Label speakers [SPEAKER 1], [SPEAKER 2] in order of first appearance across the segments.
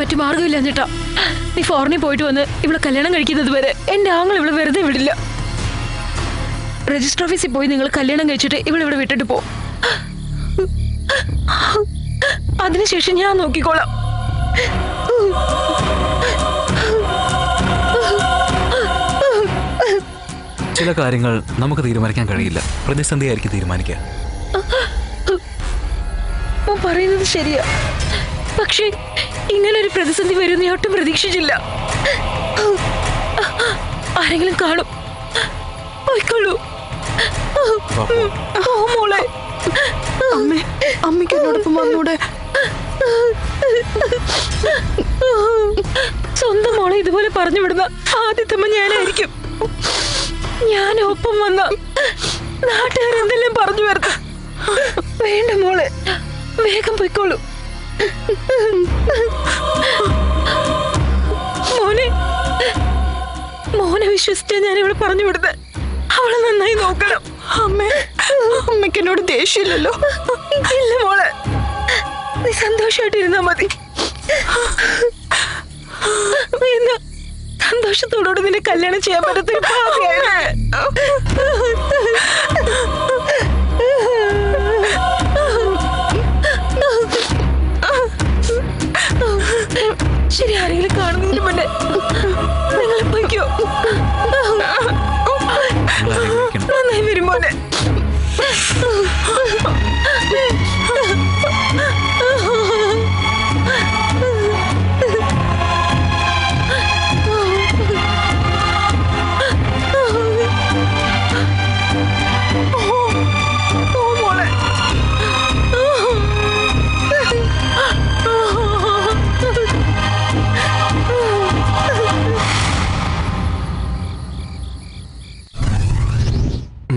[SPEAKER 1] മറ്റു മാർഗമില്ല എന്നിട്ടാ. നീ ഫോറിനിൽ പോയിട്ട് വന്ന് ഇവിടെ കല്യാണം കഴിക്കുന്നത് വരെ എന്റെ ആങ്ങൾ ഇവിടെ വെറുതെ വിടില്ല. രജിസ്റ്റർ ഓഫീസിൽ പോയി നിങ്ങൾ കല്യാണം കഴിച്ചിട്ട് ഇവിടെ വിട്ടിട്ട് പോ. അതിനുശേഷം ഞാൻ നോക്കിക്കോളാം.
[SPEAKER 2] ചില കാര്യങ്ങൾ നമുക്ക് തീരുമാനിക്കാൻ കഴിയില്ല, പ്രതിസന്ധിയായിരിക്കും തീരുമാനിക്കുക.
[SPEAKER 1] പറയുന്നത് ശരിയാ, പക്ഷേ ഇങ്ങനൊരു പ്രതിസന്ധി വരുന്ന ഒട്ടും പ്രതീക്ഷിച്ചില്ല. ആരെങ്കിലും കാണും. പോയിക്കോളൂ മോളെ.
[SPEAKER 3] അമ്മയ്ക്ക് എന്നോടൊപ്പം വന്നൂടെ?
[SPEAKER 1] സ്വന്തം മോളെ ഇതുപോലെ പറഞ്ഞു വിടുന്ന ആദ്യത്തെ ഞാനായിരിക്കും. ഞാനൊപ്പം വന്ന നാട്ടുകാരെന്തെല്ലാം പറഞ്ഞു വരുന്നു. വേണ്ട മോളെ, വേഗം പോയിക്കോളൂ. മോനെ വിശ്വസിച്ചാ ഞാൻ ഇവിടെ പറഞ്ഞു വിടുന്നത്. അവളെ നന്നായി നോക്കണം.
[SPEAKER 3] അമ്മയ്ക്ക് എന്നോട് ദേഷ്യമില്ലല്ലോ?
[SPEAKER 1] ഇല്ല മോളെ, നീ സന്തോഷമായിട്ടിരുന്നാ മതി. എന്നാ സന്തോഷത്തോടുകൂടി നിന്നെ കല്യാണം ചെയ്യാൻ പറ്റത്തൊരു ശരി. ആരെങ്കിലും കാണുന്നതിന് മുന്നേ നിങ്ങൾ പോയിക്കോ. നന്നായി വരും മോനെ.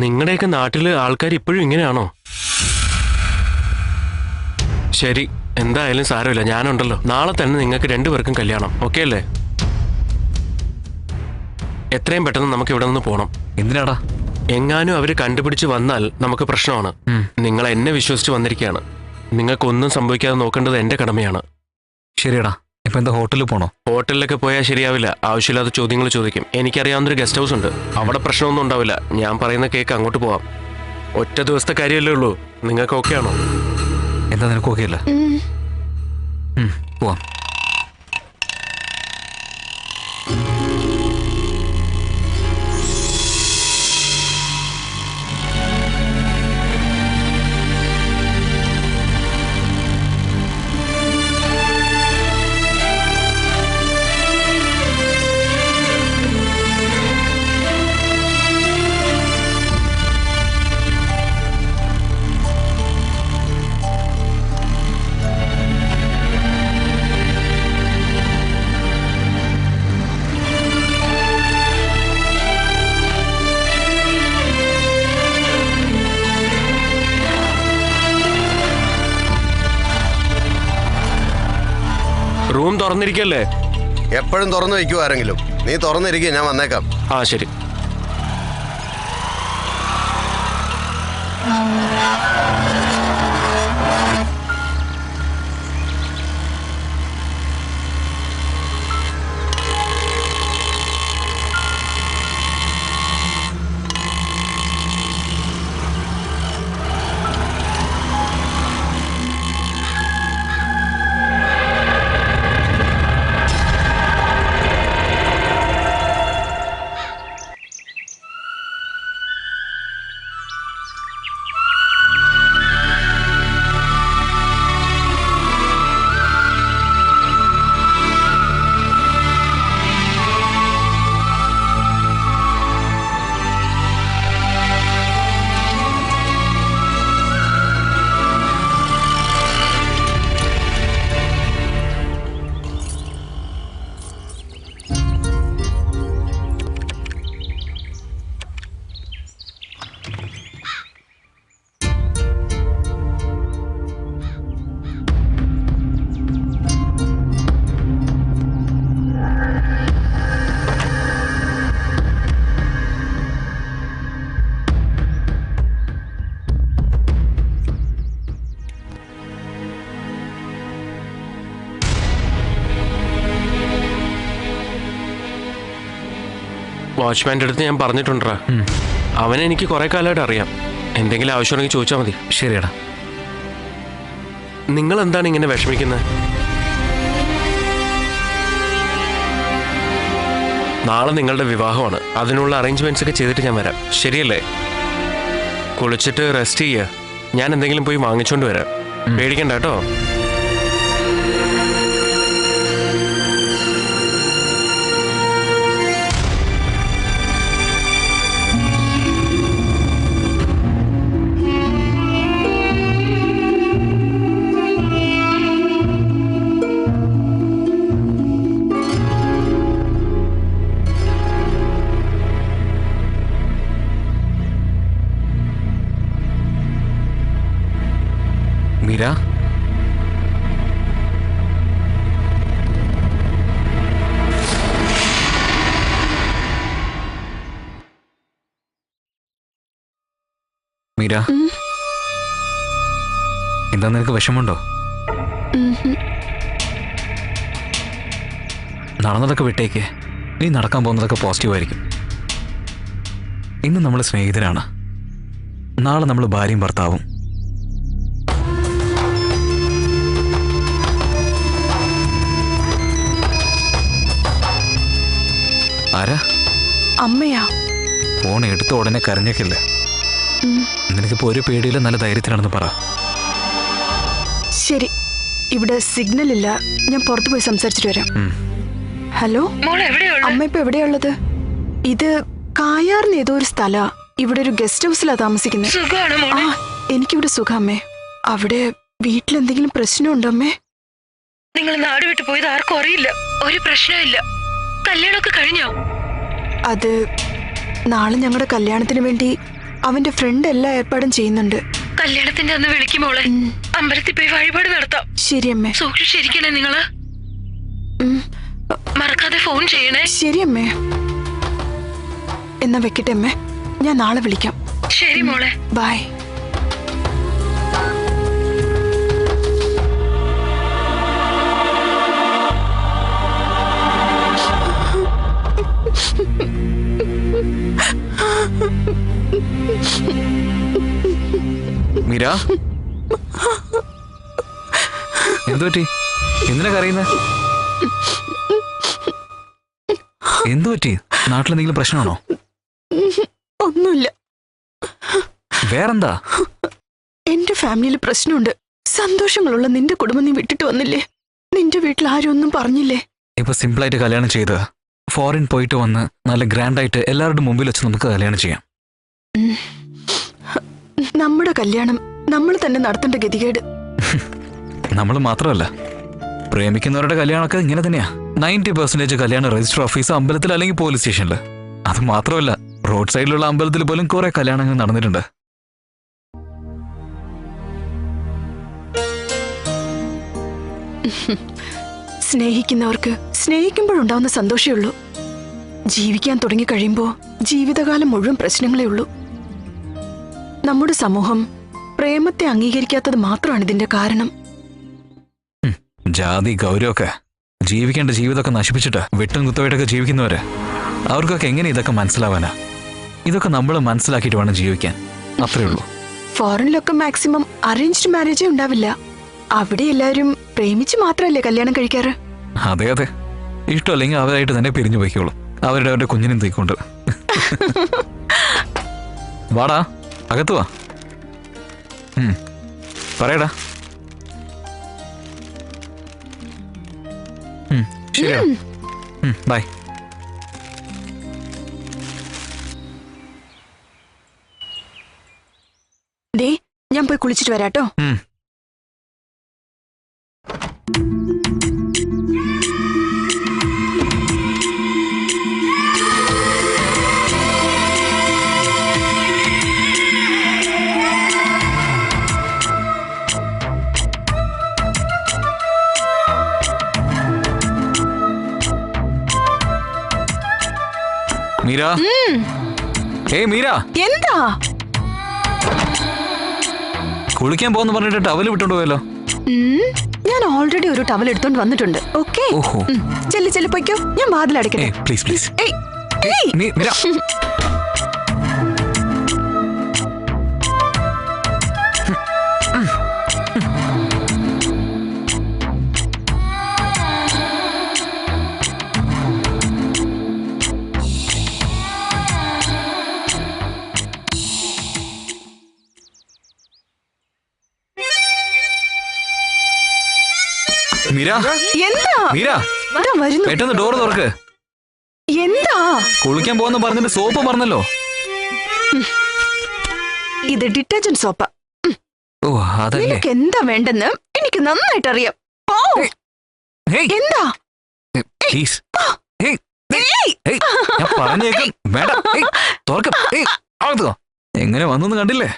[SPEAKER 4] നിങ്ങളുടെയൊക്കെ നാട്ടില് ആൾക്കാർ ഇപ്പോഴും ഇങ്ങനെയാണോ? ശരി, എന്തായാലും സാരമില്ല, ഞാനുണ്ടല്ലോ. നാളെ തന്നെ നിങ്ങൾക്ക് രണ്ടുപേർക്കും കല്യാണം, ഓക്കെ അല്ലേ? എത്രയും പെട്ടെന്ന് നമുക്ക് ഇവിടെ നിന്ന് പോകണം.
[SPEAKER 2] എന്തിനാടാ?
[SPEAKER 4] എങ്ങാനും അവര് കണ്ടുപിടിച്ച് വന്നാൽ നമുക്ക് പ്രശ്നമാണ്. നിങ്ങൾ എന്നെ വിശ്വസിച്ച് വന്നിരിക്കുകയാണ്. നിങ്ങൾക്കൊന്നും സംഭവിക്കാതെ നോക്കേണ്ടത് എന്റെ കടമയാണ്.
[SPEAKER 2] ശരിയടാ, ഇപ്പൊ എന്താ ഹോട്ടലിൽ പോണോ?
[SPEAKER 4] ഹോട്ടലിലൊക്കെ പോയാൽ ശരിയാവില്ല. ആവശ്യമില്ലാത്ത ചോദ്യങ്ങൾ ചോദിക്കും. എനിക്കറിയാവുന്നൊരു ഗസ്റ്റ് ഹൗസ് ഉണ്ട്, അവിടെ പ്രശ്നമൊന്നും ഉണ്ടാവില്ല. ഞാൻ പറയുന്ന കേക്ക് അങ്ങോട്ട് പോവാം. ഒറ്റ ദിവസത്തെ കാര്യമല്ലേ ഉള്ളൂ. നിങ്ങൾക്ക് ഓക്കെ ആണോ?
[SPEAKER 2] എന്താ നിനക്ക് ഓക്കെ അല്ല? പോവാം.
[SPEAKER 4] റൂം തുറന്നിരിക്കല്ലേ?
[SPEAKER 5] എപ്പോഴും തുറന്നു വയ്ക്കൂ ആരെങ്കിലും. നീ തുറന്നിരിക്കുക, ഞാൻ വന്നേക്കാം.
[SPEAKER 4] ആ ശരി. വാച്ച്മാൻ്റെ അടുത്ത് ഞാൻ പറഞ്ഞിട്ടുണ്ടാ. അവനെ എനിക്ക് കുറെ കാലമായിട്ട് അറിയാം. എന്തെങ്കിലും ആവശ്യമുണ്ടെങ്കിൽ ചോദിച്ചാൽ മതി.
[SPEAKER 2] ശരിയടാ.
[SPEAKER 4] നിങ്ങൾ എന്താണ് ഇങ്ങനെ വിഷമിക്കുന്നത്? നാളെ നിങ്ങളുടെ വിവാഹമാണ്. അതിനുള്ള അറേഞ്ച്മെന്റ്സ് ഒക്കെ ചെയ്തിട്ട് ഞാൻ വരാം. ശരിയല്ലേ? കുളിച്ചിട്ട് റെസ്റ്റ് ചെയ്യുക. ഞാൻ എന്തെങ്കിലും പോയി വാങ്ങിച്ചോണ്ട് വരാം. പേടിക്കണ്ട കേട്ടോ.
[SPEAKER 2] മീര, മീര, എന്താ നിനക്ക് വിഷമമുണ്ടോ? നടന്നതൊക്കെ വിട്ടേക്ക്. നീ നടക്കാൻ പോകുന്നതൊക്കെ പോസിറ്റീവായിരിക്കും. ഇന്ന് നമ്മൾ സ്നേഹിതരാണ്, നാളെ നമ്മൾ ഭാര്യയും ഭർത്താവും. ആരാ?
[SPEAKER 3] അമ്മയാ.
[SPEAKER 2] ഫോൺ എടുത്ത ഉടനെ കരഞ്ഞേക്കില്ല. നിനക്കിപ്പോ ഒരു പേടിയില്ല, നല്ല ധൈര്യത്തിലാണെന്ന് പറ.
[SPEAKER 3] ശരി, ഇവിടെ സിഗ്നൽ ഇല്ല, ഞാൻ പുറത്തു പോയി സംസാരിച്ചിട്ട് വരാം. ഹലോ, അമ്മ ഇപ്പൊ എവിടെയുള്ളത്? ഇത് കായാറിന് ഏതോ ഒരു സ്ഥലാ. ഇവിടെ ഒരു ഗസ്റ്റ് ഹൗസിലാ താമസിക്കുന്നത്. ആ, എനിക്കിവിടെ സുഖം അമ്മേ. അവിടെ വീട്ടിലെന്തെങ്കിലും പ്രശ്നമുണ്ടോ അമ്മേ?
[SPEAKER 1] നിങ്ങൾ നാട് വിട്ടു പോയത് ആർക്കും അറിയില്ല. ഒരു പ്രശ്നമില്ല. കല്യാണമൊക്കെ കഴിഞ്ഞോ?
[SPEAKER 3] അത് നാളെ ഞങ്ങളുടെ കല്യാണത്തിന് വേണ്ടി അവന്റെ ഫ്രണ്ട് എല്ലാ ഏർപ്പാടും ചെയ്യുന്നുണ്ട്.
[SPEAKER 1] കല്യാണത്തിന്റെ അന്ന് വിളിക്കുമോളെ. അമ്പലത്തിൽ പോയി വഴിപാട് നടത്താം.
[SPEAKER 3] ശരി അമ്മേ.
[SPEAKER 1] സൂക്ഷിച്ചിരിക്കണേ നിങ്ങള്. മറക്കാതെ ഫോൺ ചെയ്യണേ.
[SPEAKER 3] ശരി അമ്മേ. എന്നാ വെക്കട്ടെ അമ്മേ, ഞാൻ നാളെ വിളിക്കാം.
[SPEAKER 1] ശരി മോളെ.
[SPEAKER 3] ബൈ.
[SPEAKER 2] മീര, എന്തു പറ്റി? എന്തിനാ കരയുന്നേ? എന്തു പറ്റി? നാട്ടിലെന്തെങ്കിലും പ്രശ്നമാണോ?
[SPEAKER 3] ഒന്നുമില്ല.
[SPEAKER 2] വേറെന്താ?
[SPEAKER 3] എന്റെ ഫാമിലിയിൽ പ്രശ്നമുണ്ട്. സന്തോഷങ്ങളുള്ള നിന്റെ കുടുംബം നീ വിട്ടിട്ട് വന്നില്ലേ? നിന്റെ വീട്ടിൽ ആരും ഒന്നും പറഞ്ഞില്ലേ?
[SPEAKER 2] ഇപ്പൊ സിമ്പിളായിട്ട് കല്യാണം ചെയ്ത് ഫോറിൻ പോയിട്ട് വന്ന് നല്ല ഗ്രാൻഡായിട്ട് എല്ലാവരുടെ മുമ്പിൽ വെച്ച് നമുക്ക് കല്യാണം ചെയ്യാം.
[SPEAKER 3] നമ്മുടെ കല്യാണം നമ്മൾ തന്നെ നടത്തേണ്ട ഗതികേട്.
[SPEAKER 2] നമ്മൾ മാത്രമല്ല, പ്രേമിക്കുന്നവരുടെ കല്യാണമൊക്കെ ഇങ്ങനെ തന്നെയാ. 90% കല്യാണം രജിസ്റ്റർ ഓഫീസ്, അമ്പലത്തിൽ അല്ലെങ്കിൽ പോലീസ് സ്റ്റേഷനിൽ. അത് മാത്രമല്ല, റോഡ് സൈഡിലുള്ള അമ്പലത്തിൽ പോലും കുറെ കല്യാണങ്ങൾ നടന്നിട്ടുണ്ട്.
[SPEAKER 3] സ്നേഹിക്കുന്നവർക്ക് സ്നേഹിക്കുമ്പോഴുണ്ടാവുന്ന സന്തോഷമേ ഉള്ളൂ. ജീവിക്കാൻ തുടങ്ങി കഴിയുമ്പോൾ ജീവിതകാലം മുഴുവൻ പ്രശ്നങ്ങളേ ഉള്ളൂ. നമ്മുടെ സമൂഹം പ്രേമത്തെ അംഗീകരിക്കാത്തത് മാത്രമാണ് ഇതിന്റെ കാരണം.
[SPEAKER 2] ജാതി ഗൗരവമൊക്കെ ജീവിക്കേണ്ട ജീവിതമൊക്കെ നശിപ്പിച്ചിട്ട് വെട്ടും കുത്തമായിട്ടൊക്കെ ജീവിക്കുന്നവര്, അവർക്കൊക്കെ എങ്ങനെ ഇതൊക്കെ മനസ്സിലാവാനാ? ഇതൊക്കെ നമ്മൾ മനസ്സിലാക്കിയിട്ട് വേണം ജീവിക്കാൻ. അത്രേ ഉള്ളൂ.
[SPEAKER 3] ഫോറിനിലൊക്കെ മാക്സിമം അറേഞ്ച്ഡ് മാരേജേ ഉണ്ടാവില്ല. അവിടെ എല്ലാവരും പ്രേമിച്ച് മാത്രമല്ലേ കല്യാണം കഴിക്കാറ്?
[SPEAKER 2] അതെ അതെ, ഇഷ്ടമല്ലെങ്കിൽ അവരായിട്ട് തന്നെ പിരിഞ്ഞു പോയിക്കോളും, അവരുടെ കുഞ്ഞിനും തീക്കൊണ്ട്. വാടാ, അകത്ത് വാ. പറയടാ. ശരിയാ, ബൈ.
[SPEAKER 3] ദേ, ഞാൻ പോയി കുളിച്ചിട്ട് വരാട്ടോ.
[SPEAKER 2] മീര, ഏയ് മീര,
[SPEAKER 3] എന്താ?
[SPEAKER 2] കുളിക്കാൻ പോന്ന് പറഞ്ഞിട്ട് ടവല് വിട്ടോണ്ട് പോയല്ലോ.
[SPEAKER 3] ഞാൻ ഓൾറെഡി ഒരു ടവൽ എടുത്തോണ്ട് വന്നിട്ടുണ്ട്. ഓക്കെ, ചെല്ലി ചെല്ലി പൊയ്ക്കോ, ഞാൻ വാതിൽ അടയ്ക്കട്ടെ.
[SPEAKER 2] Please please.
[SPEAKER 3] ഏയ്
[SPEAKER 2] മീര മീര
[SPEAKER 3] എന്താ
[SPEAKER 2] മീര
[SPEAKER 3] ഇതാ വരുന്നു.
[SPEAKER 2] പെട്ടെന്ന് ഡോർ തുറക്ക്.
[SPEAKER 3] എന്താ
[SPEAKER 2] കുളിക്കാൻ പോകുന്ന പറഞ്ഞിട്ട് സോപ്പ് പറഞ്ഞല്ലോ.
[SPEAKER 3] ഇത് ഡിറ്റർജന്റ് സോപ്പ.
[SPEAKER 2] ഓ അതല്ലേ.
[SPEAKER 3] നിനക്ക് എന്താ വേണ്ടെന്ന് എനിക്ക് നന്നായിട്ട് അറിയാം. പോ.
[SPEAKER 2] ഹേയ്
[SPEAKER 3] എന്താ
[SPEAKER 2] പ്ലീസ്. ഹേയ് ഹേയ് ഞാൻ പറഞ്ഞേക്കും വേണ്ട. തുറക്ക. എങ്ങനെ വന്നു കണ്ടില്ലേ?